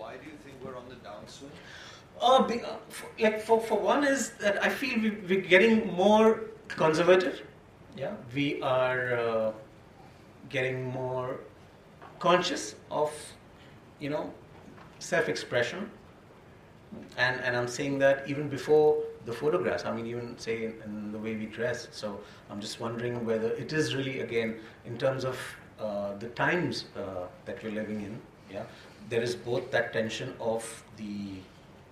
why do you think we're on the downswing? For one is that I feel we're getting more conservative. Yeah, we are getting more conscious of, self-expression, and I'm saying that even before the photographs. I mean, even say in the way we dress. So I'm just wondering whether it is really, again, in terms of the times that we're living in. Yeah, there is both that tension of the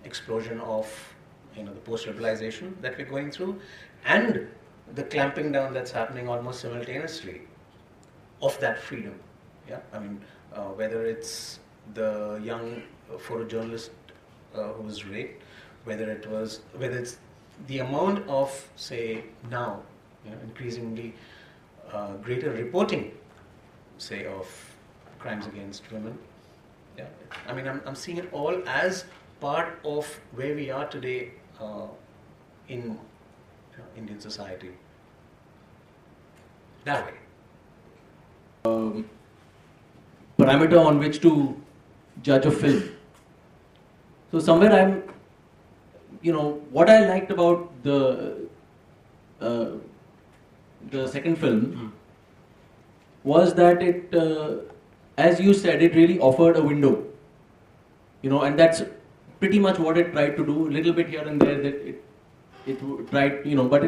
explosion of the post-liberalization that we're going through, and the clamping down that's happening almost simultaneously of that freedom. Yeah, I mean, whether it's the young photojournalist who was raped, whether it's the amount of, say, now, increasingly greater reporting, say, of crimes against women. Yeah, I mean, I'm seeing it all as part of where we are today in Indian society. That way. Parameter on which to judge a film. So somewhere what I liked about the second film was that it, as you said, it really offered a window. And that's pretty much what it tried to do. A little bit here and there that it tried, but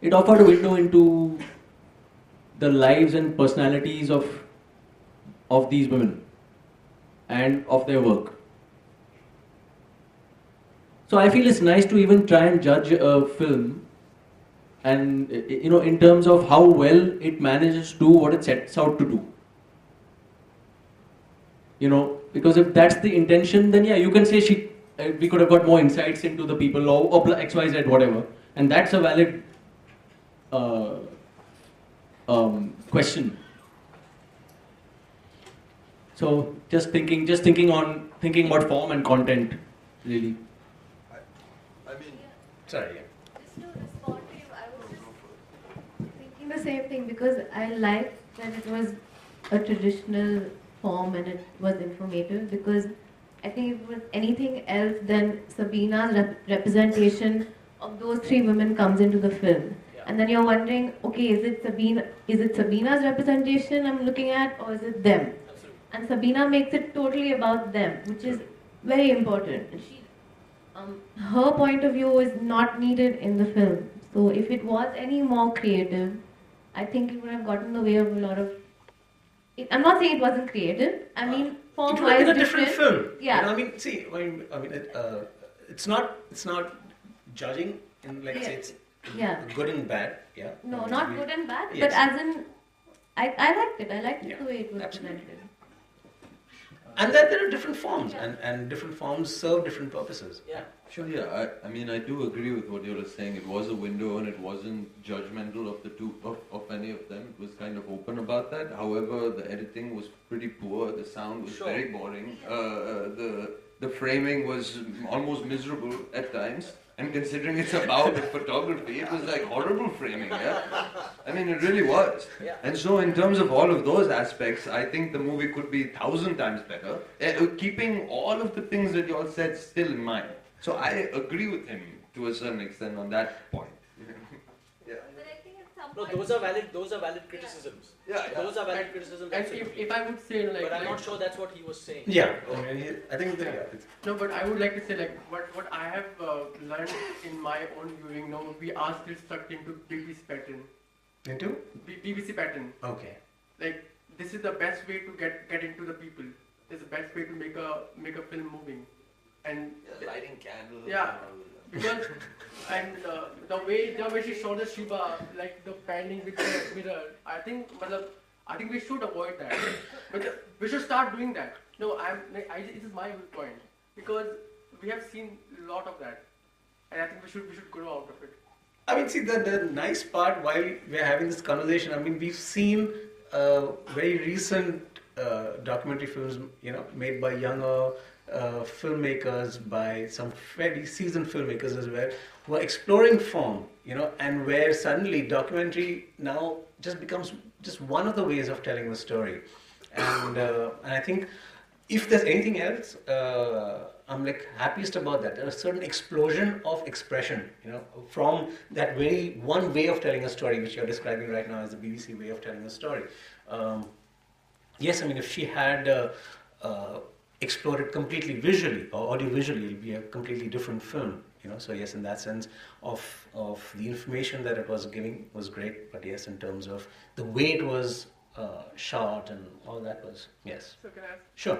it offered a window into the lives and personalities of these women and of their work. So I feel it's nice to even try and judge a film and, in terms of how well it manages to do what it sets out to do. Because if that's the intention, then yeah, you can say we could have got more insights into the people or XYZ, whatever. And that's a valid question. So just thinking about form and content, really. Sorry. Just to respond to you, I was just thinking the same thing, because I liked that it was a traditional form and it was informative, because I think if it was anything else, then Sabina's representation of those three women comes into the film. Yeah. And then you're wondering, okay, is it Sabina's representation I'm looking at, or is it them? Absolutely. And Sabina makes it totally about them, which is very important. Her point of view is not needed in the film. So if it was any more creative, I think it would have gotten in the way of a lot of... I'm not saying it wasn't creative. I mean, it would have been a different film. Yeah. It's not judging in, like, say, it's good and bad. Yeah. No, not good and bad, yes. But as in, I liked it. I liked the way it was presented. And that there are different forms, and different forms serve different purposes. Yeah, sure. Yeah, I do agree with what you're saying. It was a window, and it wasn't judgmental of the two of any of them. It was kind of open about that. However, the editing was pretty poor. The sound was very boring. The framing was almost miserable at times. And considering it's about photography, it was like horrible framing, yeah? I mean, it really was. Yeah. And so in terms of all of those aspects, I think the movie could be 1,000 times better, keeping all of the things that you all said still in mind. So I agree with him to a certain extent on that point. Yeah. But I think at some point... No, those are valid criticisms. Yeah. Those are valid criticisms. And if I would say, like... But I'm not sure that's what he was saying. Yeah. I think No, but I would like to say, like, what I have learned in my own viewing, we are still stuck into BBC pattern. Into? BBC pattern. Okay. Like, this is the best way to get into the people. It's the best way to make a film moving. And lighting candles. Yeah. Because the way she showed the Shiva, like the panning with the mirror, I think we should avoid that. But we should start doing that. No, this is my point, because we have seen a lot of that, and I think we should grow out of it. I mean, see, the nice part while we're having this conversation, I mean, we've seen very recent documentary films, made by younger filmmakers, by some fairly seasoned filmmakers as well, who are exploring form, and where suddenly documentary now just becomes just one of the ways of telling the story. And I think if there's anything else, I'm like happiest about that. There's a certain explosion of expression, from that very one way of telling a story, which you're describing right now as the BBC way of telling a story. Yes, I mean, if she had explored it completely visually or audio-visually, it'll be a completely different film. So yes, in that sense, of the information that it was giving was great. But yes, in terms of the way it was shot and all that was, yes. So can I ask? Sure.